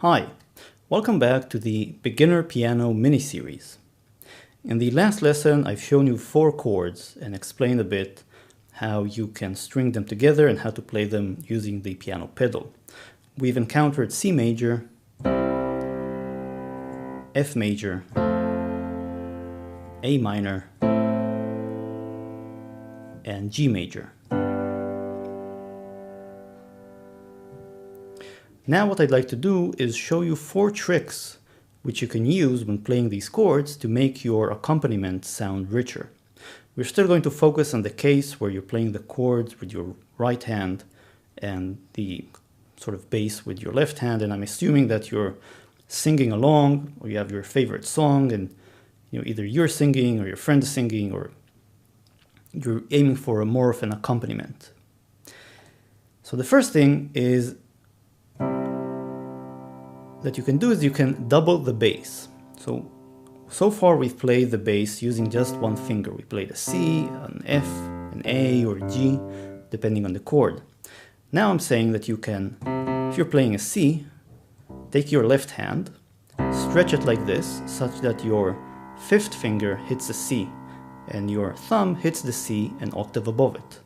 Hi, welcome back to the Beginner Piano mini-series. In the last lesson, I've shown you 4 chords and explained a bit how you can string them together and how to play them using the piano pedal. We've encountered C major, F major, A minor, and G major. Now what I'd like to do is show you 4 tricks which you can use when playing these chords to make your accompaniment sound richer. We're still going to focus on the case where you're playing the chords with your right hand and the sort of bass with your left hand, and I'm assuming that you're singing along or you have your favorite song and either you're singing or your friend is singing or you're aiming for more of an accompaniment. So the first thing is that you can do is you can double the bass. So far we've played the bass using just one finger. We played a C, an F, an A, or G, depending on the chord. Now I'm saying that you can, if you're playing a C, take your left hand, stretch it like this, such that your 5th finger hits the C, and your thumb hits the C an octave above it.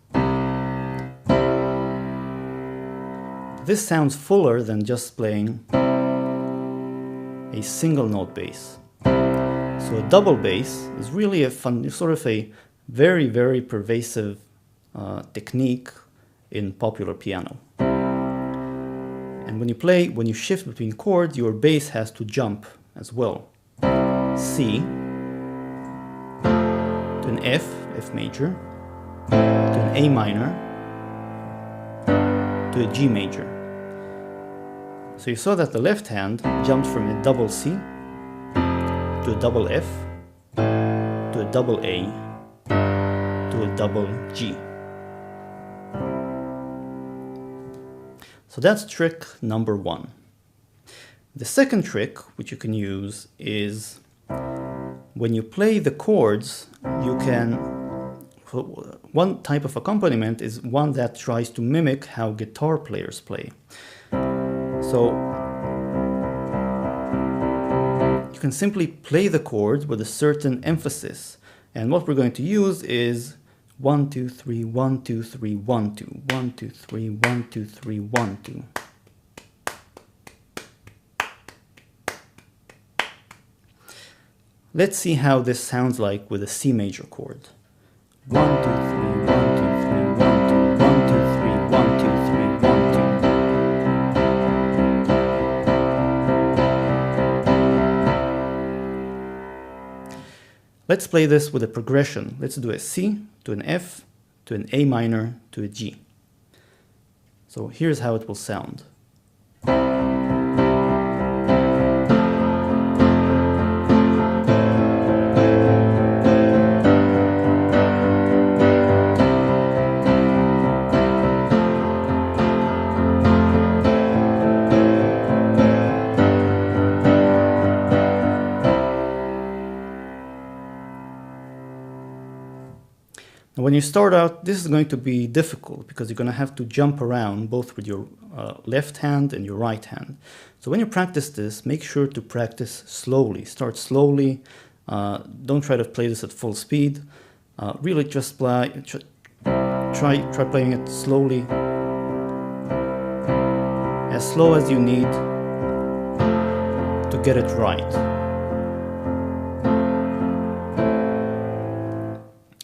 This sounds fuller than just playing a single note bass. So a double bass is really a fun, sort of a very, very pervasive technique in popular piano. And when you shift between chords, your bass has to jump as well. C to an F, F major, to an A minor, to a G major. So you saw that the left hand jumped from a double C to a double F to a double A to a double G. So that's trick number 1. The second trick which you can use is when you play the chords, you can, one type of accompaniment is one that tries to mimic how guitar players play. So you can simply play the chords with a certain emphasis, and what we're going to use is 1 2 3 1 2 3 1 2 1 2 3 1 2 3 1 2. Let's see how this sounds like with a C major chord. 1 2 3 1 2 3 1 2 1 2 3 1 2 3 1 2. Let's play this with a progression. Let's do a C to an F to an A minor to a G. So here's how it will sound. When you start out, this is going to be difficult because you're going to have to jump around both with your left hand and your right hand. So when you practice this, make sure to practice slowly. Start slowly. Don't try to play this at full speed. Really just try playing it slowly, as slow as you need to get it right.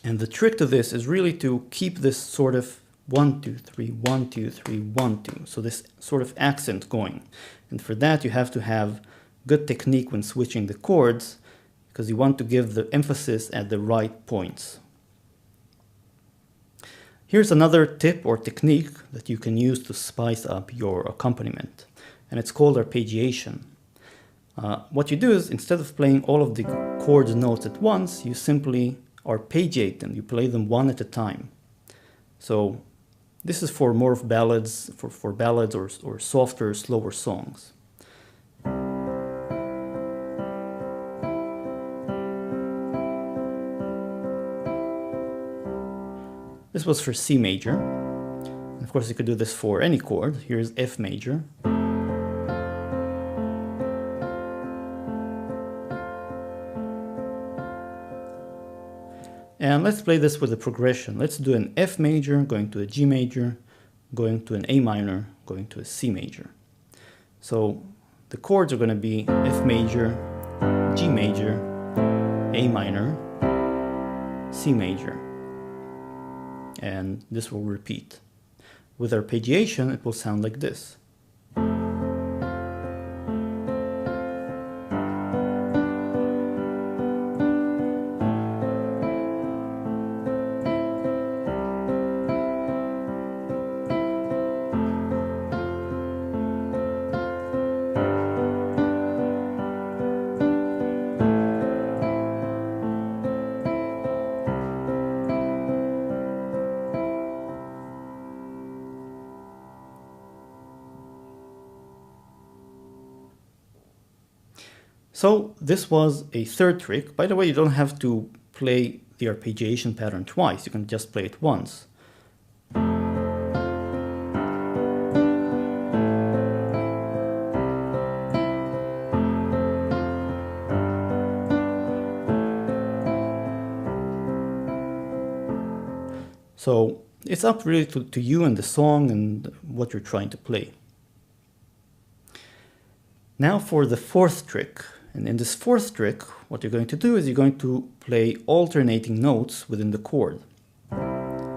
And the trick to this is really to keep this sort of 1 2 3 1 2 3 1 2. So this sort of accent going. And for that you have to have good technique when switching the chords, because you want to give the emphasis at the right points. Here's another tip or technique that you can use to spice up your accompaniment, and it's called arpeggiation. What you do is, instead of playing all of the chords notes at once, you simply arpeggiate them. You play them one at a time. So this is for more of ballads, for ballads or softer, slower songs. This was for C major. And of course, you could do this for any chord. Here's F major. And let's play this with a progression. Let's do an F major, going to a G major, going to an A minor, going to a C major. So the chords are going to be F major, G major, A minor, C major. And this will repeat. With arpeggiation, it will sound like this. So this was a third trick. By the way, you don't have to play the arpeggiation pattern twice. You can just play it once. So it's up really to you and the song and what you're trying to play. Now for the fourth trick. And in this fourth trick, what you're going to do is you're going to play alternating notes within the chord.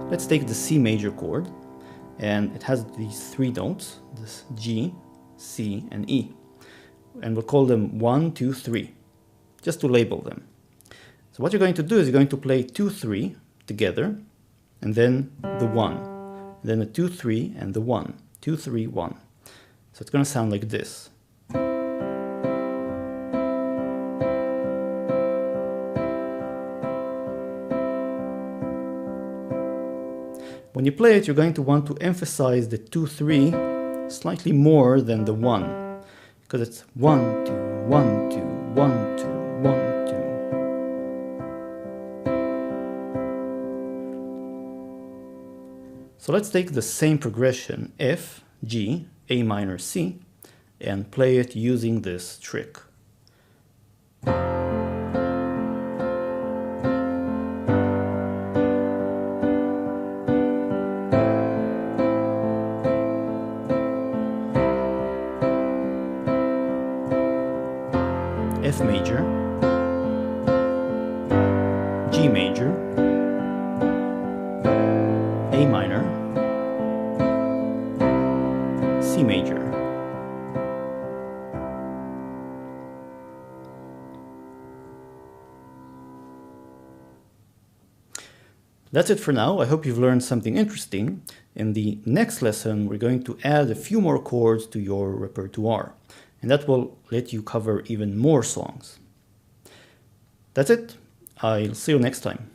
Let's take the C major chord, and it has these three notes, this G, C, and E. And we'll call them 1, 2, 3, just to label them. So what you're going to do is you're going to play 2, 3 together, and then the 1, and then the 2, 3, and the 1, 2, 3, 1. So it's going to sound like this. When you play it, you're going to want to emphasize the 2, 3 slightly more than the 1, because it's 1, 2, 1, 2, 1, 2, 1, 2. So let's take the same progression, F, G, A minor, C, and play it using this trick. F major, G major, A minor, C major. That's it for now. I hope you've learned something interesting. In the next lesson, we're going to add a few more chords to your repertoire, and that will let you cover even more songs. That's it. I'll see you next time.